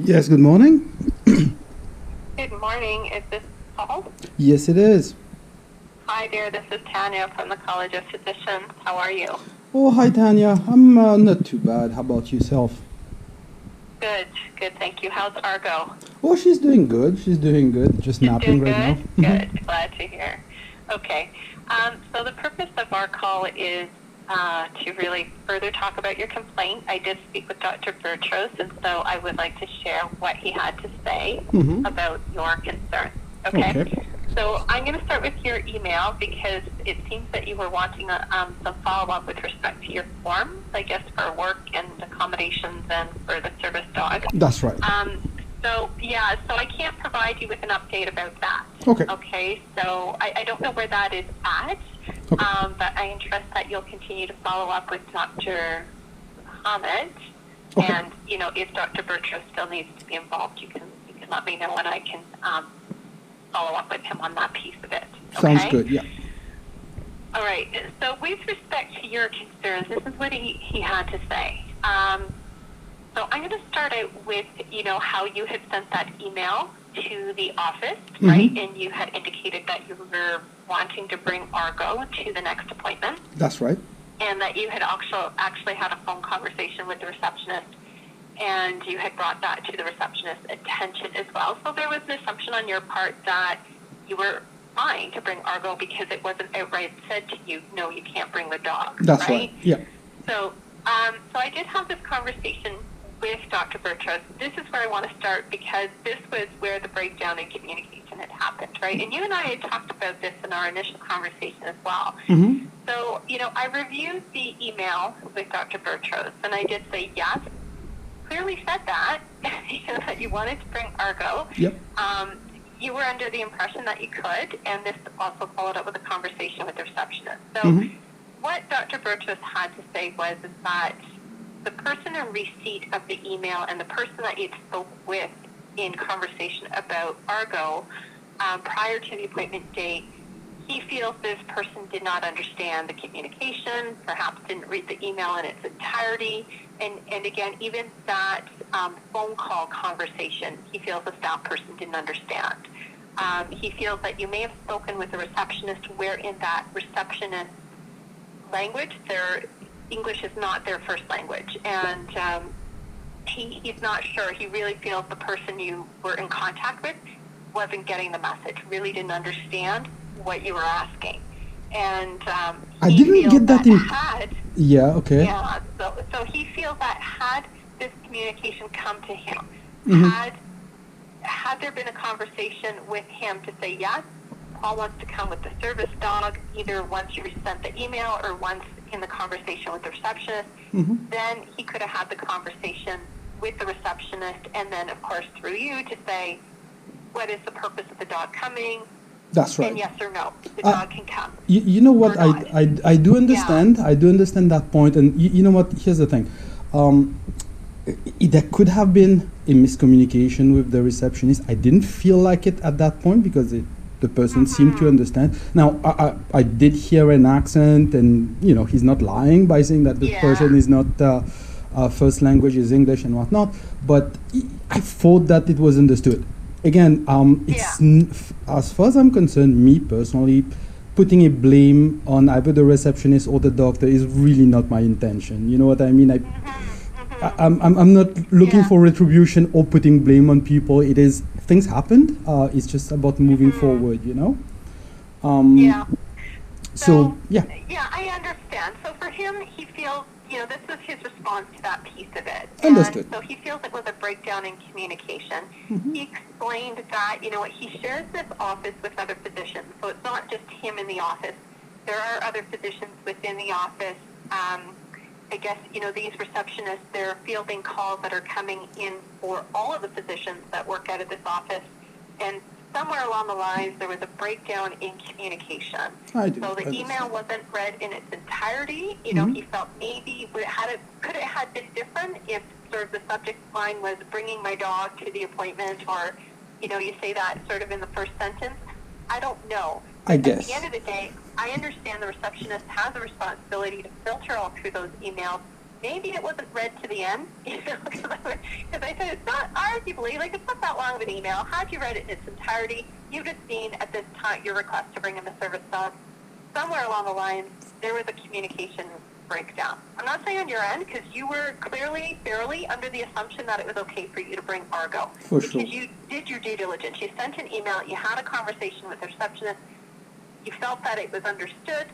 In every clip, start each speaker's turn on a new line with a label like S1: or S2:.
S1: Yes, good morning.
S2: Good morning. Is this Paul?
S1: Yes, it is.
S2: Hi there. This is Tanya from the College of Physicians. How are you?
S1: Oh, hi, Tanya. I'm not too bad. How about yourself?
S2: Good. Good. Thank you. How's Argo?
S1: Oh, she's doing good. She's doing good. Just
S2: She's
S1: napping
S2: doing
S1: right now.
S2: good? Good. Glad to hear. Okay. So the purpose of our call is to really further talk about your complaint. I did speak with Dr. Bertros, and so I would like to share what he had to say about your concern. Okay?
S1: Okay.
S2: So I'm going to start with your email because it seems that you were wanting some follow-up with respect to your forms, I guess, for work and accommodations and for the service dog.
S1: That's right.
S2: So I can't provide you with an update about that.
S1: Okay.
S2: Okay, so I don't know where that is at,
S1: Okay.
S2: but I trust that you'll continue to follow up with Dr. Hamed,
S1: Okay.
S2: and if Dr. Bertram still needs to be involved, you can let me know and I can follow up with him on that piece of it. Okay?
S1: Sounds good, yeah.
S2: All right. So with respect to your concerns, this is what he had to say. So I'm going to start out with, how you had sent that email to the office, right? And you had indicated that you were wanting to bring Argo to the next appointment.
S1: That's right.
S2: And that you had actually had a phone conversation with the receptionist, and you had brought that to the receptionist's attention as well. So there was an assumption on your part that you were fine to bring Argo because it wasn't outright said to you, no, you can't bring the dog.
S1: That's right. Yeah.
S2: So I did have this conversation with Dr. Bertros. This is where I want to start because this was where the breakdown in communication had happened, right? And you and I had talked about this in our initial conversation as well. So, I reviewed the email with Dr. Bertros, and I did say, yes, clearly said that, that you wanted to bring Argo.
S1: Yep.
S2: You were under the impression that you could, and this also followed up with a conversation with the receptionist. So what Dr. Bertros had to say was that the person in receipt of the email and the person that you spoke with in conversation about Argo prior to the appointment date, he feels this person did not understand the communication, perhaps didn't read the email in its entirety, and again, even that phone call conversation, he feels the staff person didn't understand. He feels that you may have spoken with the receptionist where in that receptionist language, their English is not their first language, and he's not sure. He really feels the person you were in contact with wasn't getting the message, really didn't understand what you were asking. And
S1: I didn't get that in... Yeah, okay.
S2: Yeah, so he feels that had this communication come to him, had there been a conversation with him to say, yes, Paul wants to come with the service dog, either once you sent the email or once in the conversation with the receptionist, then he could have had the conversation with the receptionist and then, of course, through you to say, what is the purpose of the dog coming?
S1: That's right.
S2: And yes or no, the dog can come.
S1: You know what, I do understand. Yeah. I do understand that point. And you know what, here's the thing. There could have been a miscommunication with the receptionist. I didn't feel like it at that point because the person seemed to understand. Now, I did hear an accent, and, he's not lying by saying that the person is not, first language is English and whatnot, but I thought that it was understood. Again, as far as I'm concerned, me personally, putting a blame on either the receptionist or the doctor is really not my intention. You know what I mean? I'm not looking for retribution or putting blame on people. It is, things happened. It's just about moving forward, So, yeah.
S2: Yeah, I understand. So for him, he feels, this was his response to that piece of it.
S1: Understood.
S2: And so he feels it was a breakdown in communication. He explained that, he shares this office with other physicians. So it's not just him in the office. There are other physicians within the office. I guess, these receptionists, they're fielding calls that are coming in for all of the physicians that work out of this office. And somewhere along the lines, there was a breakdown in communication.
S1: So
S2: the email wasn't read in its entirety. He felt maybe could it have been different if sort of the subject line was bringing my dog to the appointment, or, you say that sort of in the first sentence. I don't know.
S1: I guess.
S2: At the end of the day, I understand the receptionist has a responsibility to filter all through those emails maybe it wasn't read to the end, because I said it's not arguably, like, it's not that long of an email. Had you read it in its entirety, you'd have seen at this time your request to bring in the service dog. Somewhere along the line, there was a communication breakdown. I'm not saying on your end, because you were clearly, fairly under the assumption that it was okay for you to bring Argo.
S1: For
S2: because
S1: sure.
S2: you did your due diligence. You sent an email, you had a conversation with the receptionist, you felt that it was understood.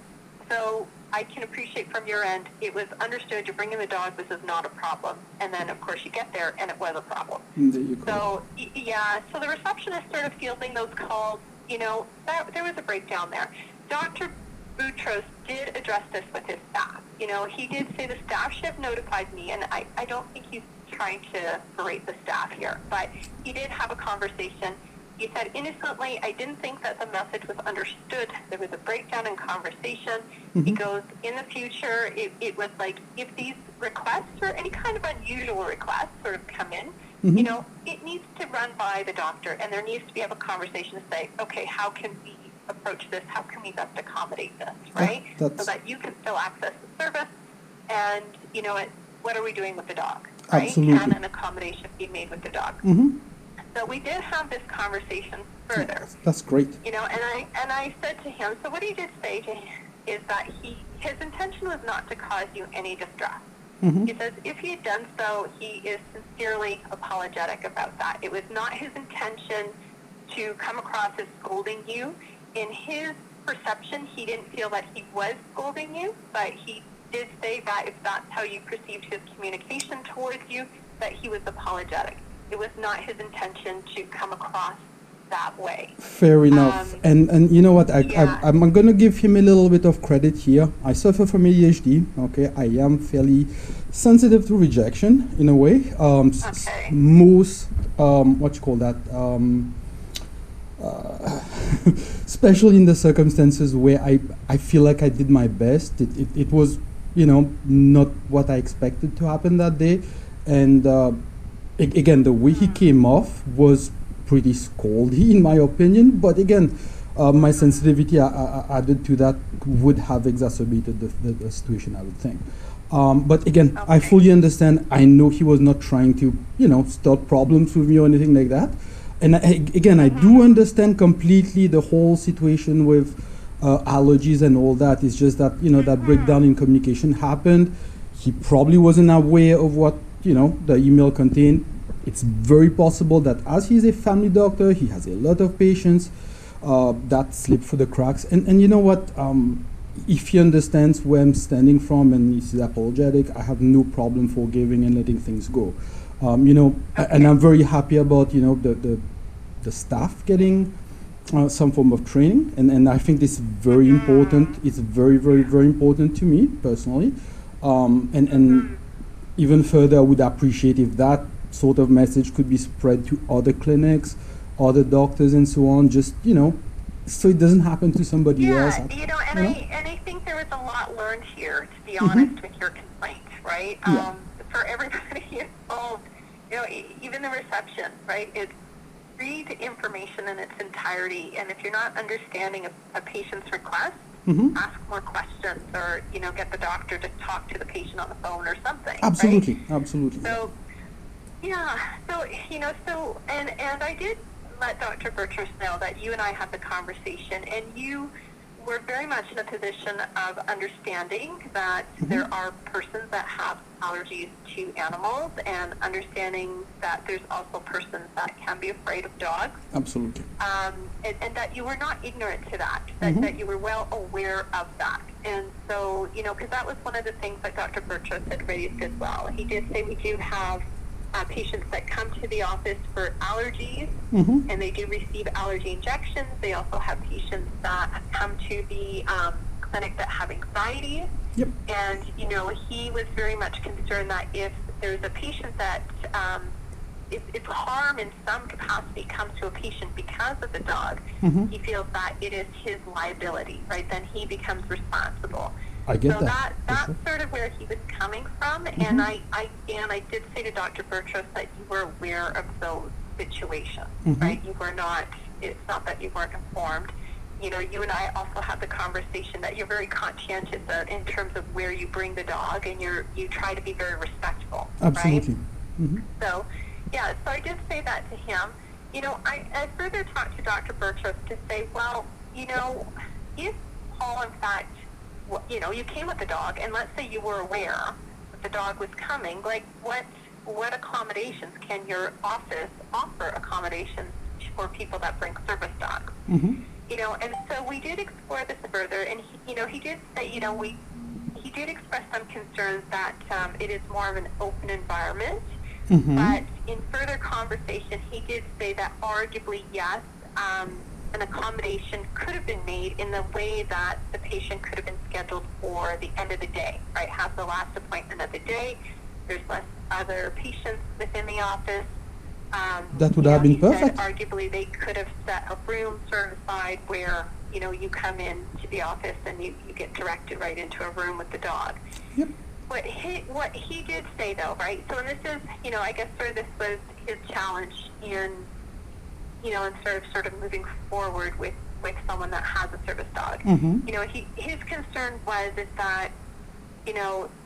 S2: So I can appreciate from your end, it was understood you're bringing the dog, this is not a problem. And then, of course, you get there, and it was a problem.
S1: There you go.
S2: So, yeah, so the receptionist started fielding those calls. There was a breakdown there. Dr. Boutros did address this with his staff. He did say the staff should have notified me, and I don't think he's trying to berate the staff here, but he did have a conversation. He said, innocently, I didn't think that the message was understood. There was a breakdown in conversation. He goes, in the future, it was like, if these requests or any kind of unusual requests sort of come in, it needs to run by the doctor, and there needs to be a conversation to say, okay, how can we approach this? How can we best accommodate this, right? So that you can still access the service, and, what are we doing with the dog, right?
S1: Absolutely.
S2: Can an accommodation be made with the dog? So we did have this conversation further.
S1: That's great.
S2: And I said to him, so what he did say to him is that his intention was not to cause you any distress. He says if he had done so, he is sincerely apologetic about that. It was not his intention to come across as scolding you. In his perception, he didn't feel that he was scolding you, but he did say that if that's how you perceived his communication towards you, that he was apologetic. It was not his intention to come across that way.
S1: Fair enough. And you know what? I'm going to give him a little bit of credit here. I suffer from ADHD. Okay, I am fairly sensitive to rejection in a way. Most what you call that? Especially in the circumstances where I feel like I did my best. It was not what I expected to happen that day, and. Again, the way he came off was pretty scoldy, in my opinion. But again, my sensitivity added to that would have exacerbated the situation, I would think. But again, I fully understand. I know he was not trying to, start problems with me or anything like that. And I do understand completely the whole situation with allergies and all that. It's just that, that breakdown in communication happened. He probably wasn't aware of what the email contained. It's very possible that as he's a family doctor, he has a lot of patients that slip through the cracks. And you know what? If he understands where I'm standing from and he's apologetic, I have no problem forgiving and letting things go. And I'm very happy about, the staff getting some form of training. And I think this is very important. It's very, very, very important to me personally. And even further, I would appreciate if that sort of message could be spread to other clinics, other doctors, and so on. Just so it doesn't happen to somebody else.
S2: I think there was a lot learned here, to be honest with your complaint, right? For everybody involved, even the reception, right? It's read information in its entirety, and if you're not understanding a patient's request, ask more questions, or get the doctor to talk to the patient on the phone or something.
S1: Absolutely,
S2: right?
S1: absolutely.
S2: So, and I did let Dr. Boutros know that you and I had the conversation, and you were very much in a position of understanding that there are persons that have allergies to animals, and understanding that there's also persons that can be afraid of dogs.
S1: Absolutely.
S2: And that you were not ignorant to that, that you were well aware of that. And so, because that was one of the things that Dr. Boutros had raised as well. He did say we do have patients that come to the office for allergies, and they do receive allergy injections. They also have patients that come to the clinic that have anxiety.
S1: Yep.
S2: And, he was very much concerned that if there's a patient that, if harm in some capacity comes to a patient because of the dog, he feels that it is his liability, right? Then he becomes responsible.
S1: I get
S2: so
S1: that.
S2: That's sort of where he was coming from, and I did say to Dr. Boutros that you were aware of those situations, right? You were not. It's not that you weren't informed, you and I also had the conversation that you're very conscientious in terms of where you bring the dog, and you try to be very respectful.
S1: Absolutely.
S2: Right? Mm-hmm. So I did say that to him. I further talked to Dr. Bertros to say, well, if Paul, in fact, you came with the dog, and let's say you were aware that the dog was coming, like what accommodations can your office offer accommodations for people that bring service dogs?
S1: Mm-hmm.
S2: And so we did explore this further, and he did say, he did express some concerns that it is more of an open environment.
S1: Mm-hmm.
S2: But in further conversation, he did say that arguably, yes, an accommodation could have been made in the way that the patient could have been scheduled for the end of the day, right? Have the last appointment of the day. There's less other patients within the office.
S1: That would have been perfect.
S2: Arguably, they could have set a room sort of aside where, you come in to the office and you get directed right into a room with the dog.
S1: Yep.
S2: What he did say, though, right? So, and this is, I guess this was his challenge in, in sort of moving forward with someone that has a service dog.
S1: Mm-hmm.
S2: His concern is that,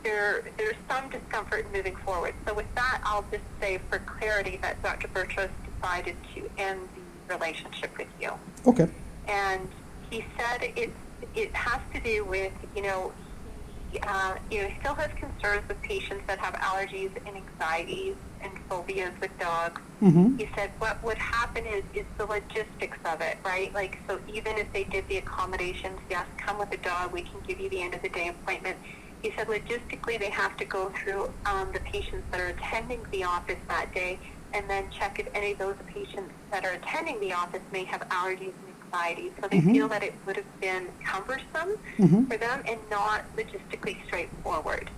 S2: there's some discomfort in moving forward. So with that, I'll just say for clarity that Dr. Bertros decided to end the relationship with you.
S1: Okay.
S2: And he said it has to do with, he still has concerns with patients that have allergies and anxieties and phobias with dogs.
S1: Mm-hmm.
S2: He said what would happen is the logistics of it, right? Like, so even if they did the accommodations, yes, come with the dog, we can give you the end of the day appointment. He said logistically they have to go through the patients that are attending the office that day and then check if any of those patients that are attending the office may have allergies and anxieties. So they
S1: mm-hmm.
S2: feel that it would have been cumbersome
S1: mm-hmm.
S2: for them and not logistically straightforward.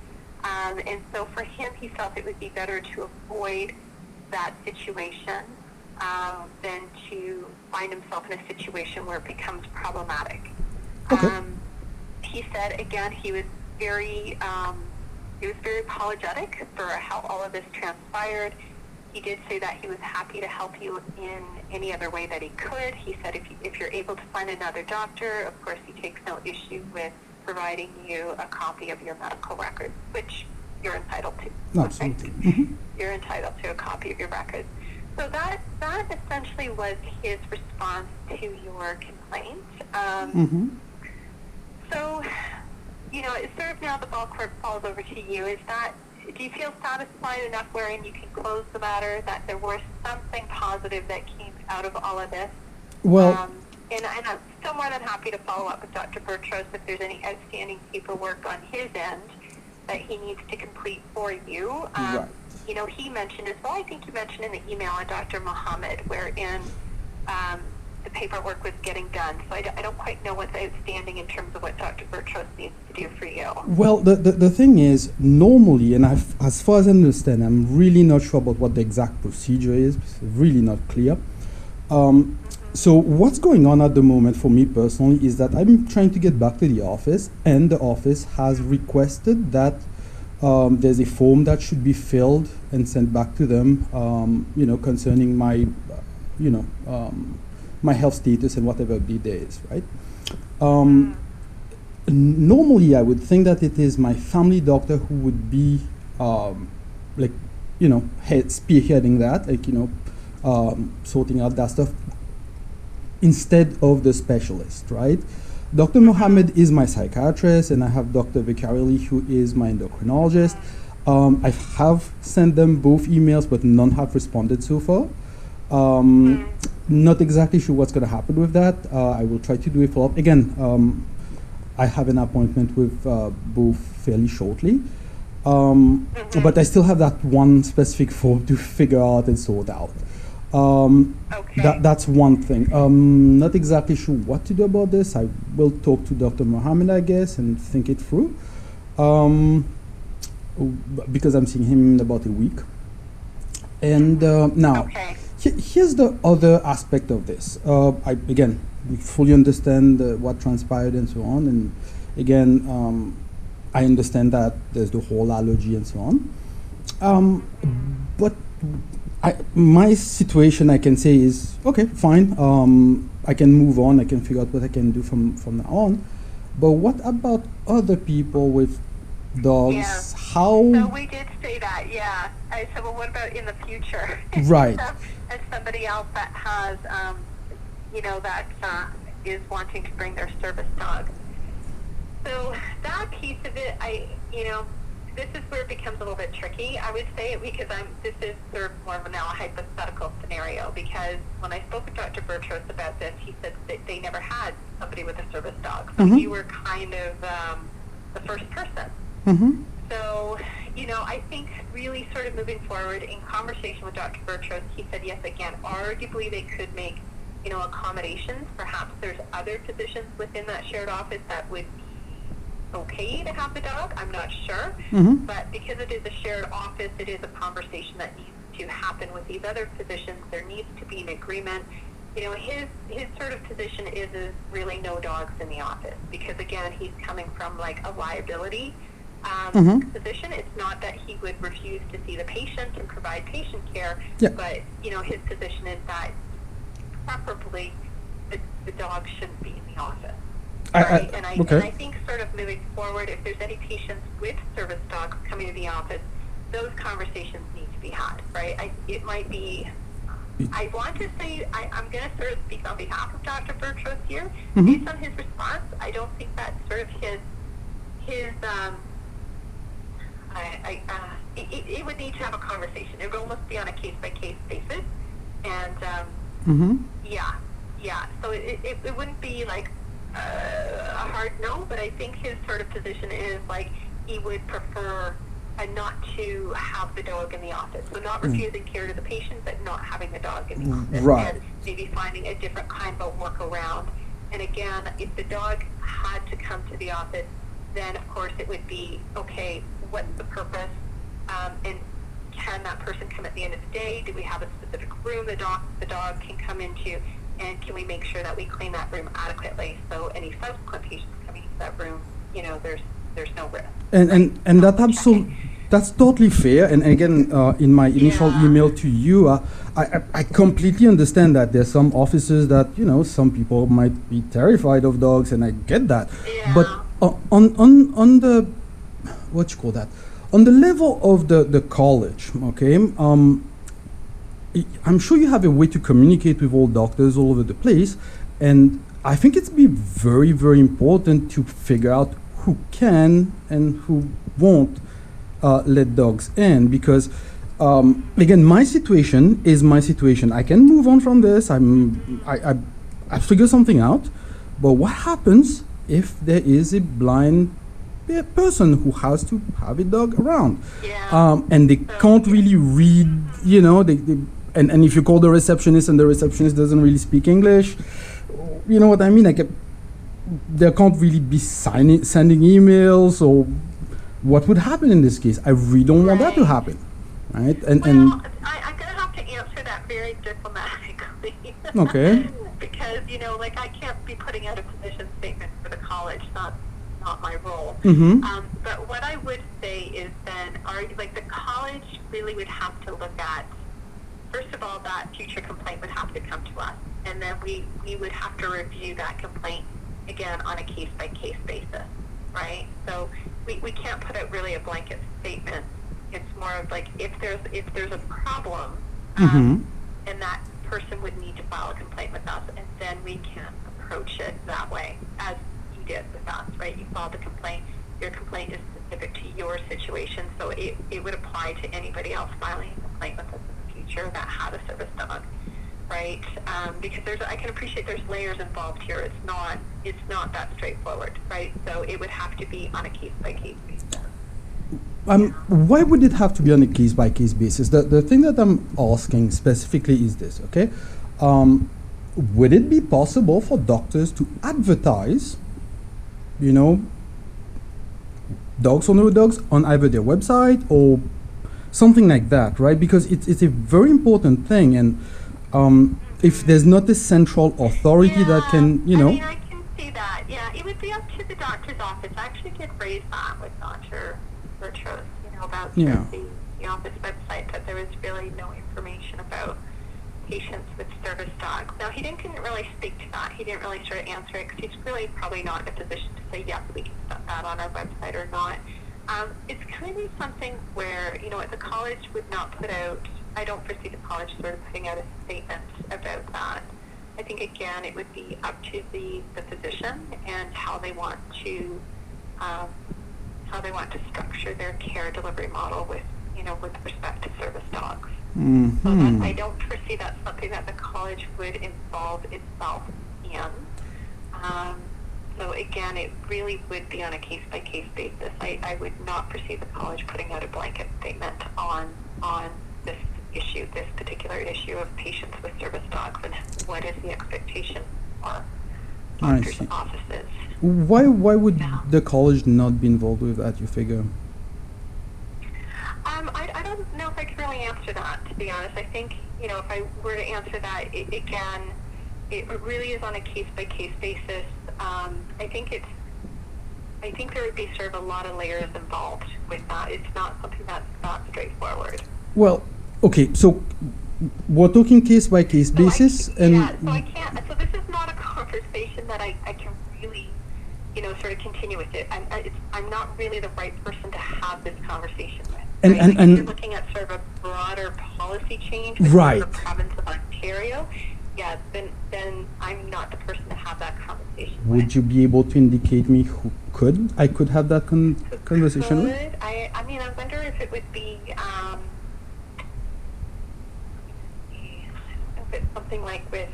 S2: And so for him, he felt it would be better to avoid that situation than to find himself in a situation where it becomes problematic.
S1: Okay.
S2: He said, again, he was very apologetic for how all of this transpired. He did say that he was happy to help you in any other way that he could. He said if you're able to find another doctor, of course he takes no issue with providing you a copy of your medical records, which you're entitled to.
S1: Absolutely.
S2: Okay?
S1: Mm-hmm.
S2: You're entitled to a copy of your records. So that essentially was his response to your complaint.
S1: Mm-hmm.
S2: So, it's sort of now the ball court falls over to you. Do you feel satisfied enough wherein you can close the matter, that there was something positive that came out of all of this?
S1: Well,
S2: and I'm still more than happy to follow up with Dr. Bertros if there's any outstanding paperwork on his end that he needs to complete for you.
S1: Right.
S2: He mentioned as well, I think you mentioned in the email on Dr. Mohammed, wherein the paperwork was getting done. So I don't quite know what's outstanding in terms of what Dr. Bertros needs to do for you.
S1: Well, the thing is, normally, and as far as I understand, I'm really not sure about what the exact procedure is. It's really not clear. So what's going on at the moment for me personally is that I'm trying to get back to the office, and the office has requested that there's a form that should be filled and sent back to them, concerning my, my health status and whatever update there is, right? Normally, I would think that it is my family doctor who would be, spearheading that, sorting out that stuff, instead of the specialist, right? Dr. Mohammed is my psychiatrist, and I have Dr. Vicarelli, who is my endocrinologist. I have sent them both emails, but none have responded so far. Not exactly sure what's going to happen with that. I will try to do a follow-up. Again, I have an appointment with both fairly shortly. But I still have that one specific form to figure out and sort out.
S2: Okay.
S1: That's one thing. Not exactly sure what to do about this. I will talk to Dr. Mohammed, I guess, and think it through. Because I'm seeing him in about a week. And now,
S2: okay.
S1: Here's the other aspect of this. We fully understand what transpired and so on. And again, I understand that there's the whole allergy and so on. But my situation, I can say, is okay, fine. I can move on, I can figure out what I can do from now on. But what about other people with dogs?
S2: Yeah.
S1: How?
S2: So we did say that, yeah. I said, well, what about in the future?
S1: Right.
S2: As somebody else that has, that is wanting to bring their service dog. So that piece of it, this is where it becomes a little bit tricky, I would say, because this is sort of more of a hypothetical scenario, because when I spoke with Dr. Bertros about this, he said that they never had somebody with a service dog. So you were kind of the first person.
S1: Mm-hmm.
S2: So, I think really sort of moving forward in conversation with Dr. Bertros, he said, yes, again, arguably they could make, accommodations. Perhaps there's other physicians within that shared office that would be okay to have the dog. I'm not sure.
S1: Mm-hmm.
S2: But because it is a shared office, it is a conversation that needs to happen with these other physicians. There needs to be an agreement. His sort of position is really no dogs in the office, because again, he's coming from like a liability position. It's not that he would refuse to see the patient and provide patient care, but his position is that preferably the dog shouldn't be in the office. Right? And I think sort of moving forward, if there's any patients with service dogs coming to the office, those conversations need to be had, right? It might be, I want to say, I'm going to sort of speak on behalf of Dr. Bertros here. Based on his response, I don't think that's sort of his it would need to have a conversation. It would almost be on a case-by-case basis. And, yeah. So it wouldn't be like a hard no, but I think his sort of position is like he would prefer not to have the dog in the office. So not refusing care to the patient, but not having the dog in the office.
S1: Right.
S2: And maybe finding a different kind of workaround. And again, if the dog had to come to the office, then of course it would be, okay, what's the purpose? And can that person come at the end of the day? Do we have a specific room the dog can come into? And can we make sure that we clean that room adequately, so any subsequent patients coming into that room, there's no risk.
S1: And that's totally fair. And again, in my initial email to you, I completely understand that there's some offices that some people might be terrified of dogs, and I get that.
S2: Yeah.
S1: But on the what you call that, on the level of the college, okay. I'm sure you have a way to communicate with all doctors all over the place, and I think it's be very, very important to figure out who can and who won't let dogs in, because again, my situation is my situation. I can move on from this. I figure something out. But what happens if there is a blind person who has to have a dog around, and they can't really read, and if you call the receptionist and the receptionist doesn't really speak English, you know what I mean? They can't really be sending emails, or what would happen in this case? I really don't want that to happen, right?
S2: I'm going to have to answer that very diplomatically.
S1: Okay.
S2: Because, I can't be putting out a position statement for the college. That's not my role.
S1: Mm-hmm.
S2: But what I would say is then, the college really would have to look at, first of all, that future complaint would have to come to us. And then we would have to review that complaint, again, on a case-by-case basis, right? So we can't put out really a blanket statement. It's more of like, if there's a problem, and that person would need to file a complaint with us, and then we can approach it that way, as you did with us, right? You filed the complaint. Your complaint is specific to your situation, so it would apply to anybody else filing a complaint with us in the future that had a service dog, right? Because I can appreciate there's layers involved here. It's not that straightforward, right? So it would have to be on a case-by-case basis.
S1: Why would it have to be on a case-by-case basis? The thing that I'm asking specifically is this, okay? Would it be possible for doctors to advertise, dogs on dogs on either their website or something like that, right? Because it's a very important thing, and if there's not a central authority that can,
S2: I mean, I can see that. Yeah, it would be up to the doctor's office. I actually did raise that with Dr. Bertros, about the office website, that there was really no information about patients with service dogs. Now, he didn't really speak to that. He didn't really sort of answer it because he's really probably not in a position to say, yes, we can put that on our website or not. It's kind of something where, the college would not put out, I don't foresee the college sort of putting out a statement about that. I think, again, it would be up to the physician and how they want to structure their care delivery model with respect to service dogs.
S1: Mm-hmm.
S2: So that, I don't foresee that's something that the college would involve itself in. So again, it really would be on a case-by-case basis. I would not foresee the college putting out a blanket statement on this issue, this particular issue of patients with service dogs, and what is the expectation for doctors' offices.
S1: Why would the college not be involved with that, you figure?
S2: I don't know if I could really answer that, to be honest. I think, if I were to answer that, it really is on a case-by-case basis. I think there would be sort of a lot of layers involved with that. It's not something that's that straightforward.
S1: Well, okay, so we're talking case-by-case basis,
S2: so I can't. So this is not a conversation that I can really, sort of continue with it. I'm not really the right person to have this conversation with. And you're looking at sort of a broader policy change within the province of Ontario. Yeah, then I'm not the person to have that conversation with.
S1: Would you be able to indicate me who I could have that conversation with?
S2: I wonder if it would be, if it's something like with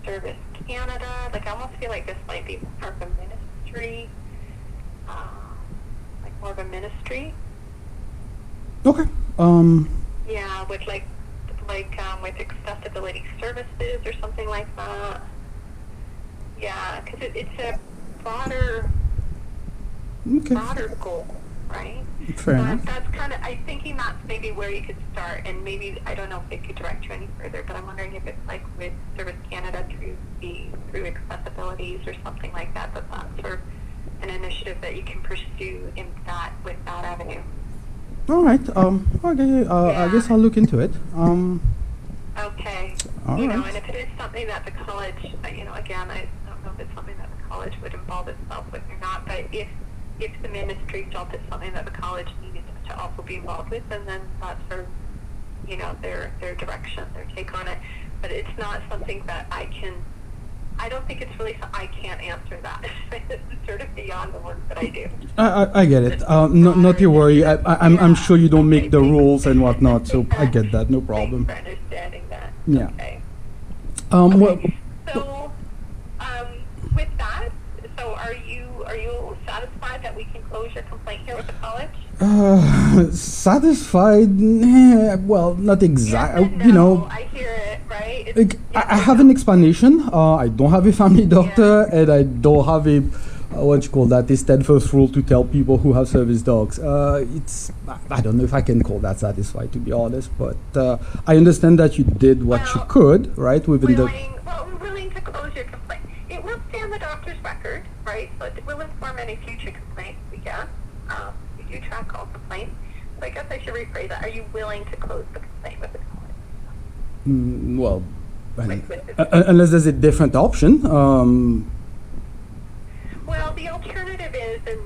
S2: Service Canada. Like, I almost feel like this might be more of a ministry,
S1: Okay.
S2: Yeah, with with accessibility services or something like that. Yeah, because it's a broader goal, right?
S1: Fair enough.
S2: That's kind of, I'm thinking that's maybe where you could start, and maybe, I don't know if it could direct you any further, but I'm wondering if it's like with Service Canada through accessibilities or something like that, that's sort of an initiative that you can pursue with that avenue.
S1: All right. Okay. I guess I'll look into it.
S2: Okay.
S1: All right.
S2: And if it is something that the college, again, I don't know if it's something that the college would involve itself with or not, but if the ministry felt it's something that the college needed to also be involved with, and then that's sort of, their direction, their take on it. But it's not something that I don't think it's really, I can't answer that. This is sort of beyond the work that I do.
S1: I get it. Not to worry. I'm sure you don't make the rules and whatnot, so I get that. No problem.
S2: Thanks for understanding that.
S1: Yeah.
S2: Okay.
S1: Well.
S2: So, with that, are you satisfied that we can close your complaint here with the college?
S1: Satisfied? Well, not exactly.
S2: No, I hear it. Right?
S1: I have an explanation. I don't have a family doctor, and I don't have a a steadfast rule to tell people who have service dogs. I don't know if I can call that satisfied, to be honest, but I understand that you did what you could, right?
S2: We're willing to close your complaint. It will stay on the doctor's record, right? So it will inform any future complaints we get. We do track all complaints. So I guess I should rephrase that. Are you willing to close the complaint with the college?
S1: Well, unless there's a different option.
S2: Well, the alternative is, if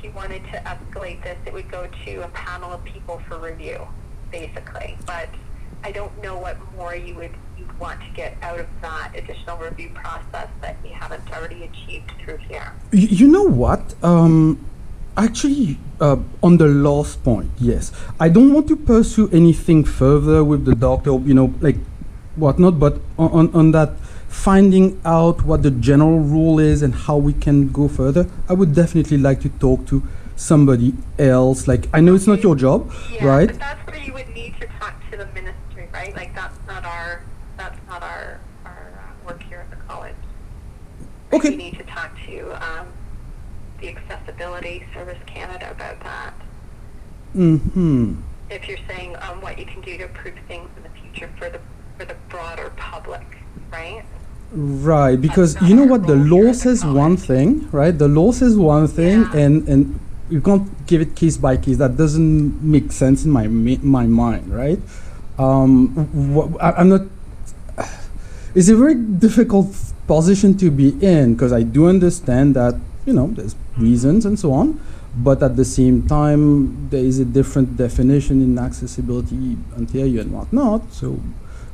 S2: you wanted to escalate this, it would go to a panel of people for review, basically. But I don't know what more you'd want to get out of that additional review process that you haven't already achieved through here.
S1: You know what? Actually, on the last point, yes. I don't want to pursue anything further with the doctor, whatnot, but on that, finding out what the general rule is and how we can go further, I would definitely like to talk to somebody else. I know it's not your job, right?
S2: But that's where you would need to talk to the ministry, right? That's not our work here at the college. Right?
S1: Okay.
S2: You need to talk to the Accessibility Service Canada about that.
S1: Mm-hmm.
S2: If you're saying what you can do to improve things in the future for the broader public, right?
S1: Right, because you know what, the law says one thing, right? The law says one thing, and you can't give it case by case. That doesn't make sense in my mind, right? I'm not. It's a very difficult position to be in because I do understand that there's reasons and so on, but at the same time there is a different definition in accessibility Ontario and whatnot. So,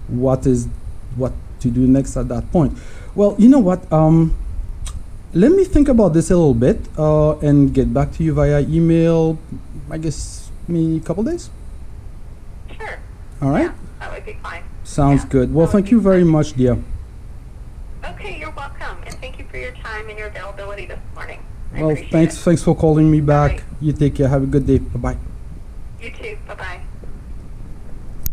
S1: what to do next at that point? Well, you know what? Let me think about this a little bit and get back to you via email. I guess maybe a couple days.
S2: Sure.
S1: All right.
S2: Yeah, that would be fine.
S1: Sounds good. Well, thank you very much, dear.
S2: Okay, you're welcome, and thank you for your time and your availability this morning.
S1: Well, thanks for calling me back.
S2: Right.
S1: You take care. Have a good day. Bye-bye.
S2: You too. Bye-bye.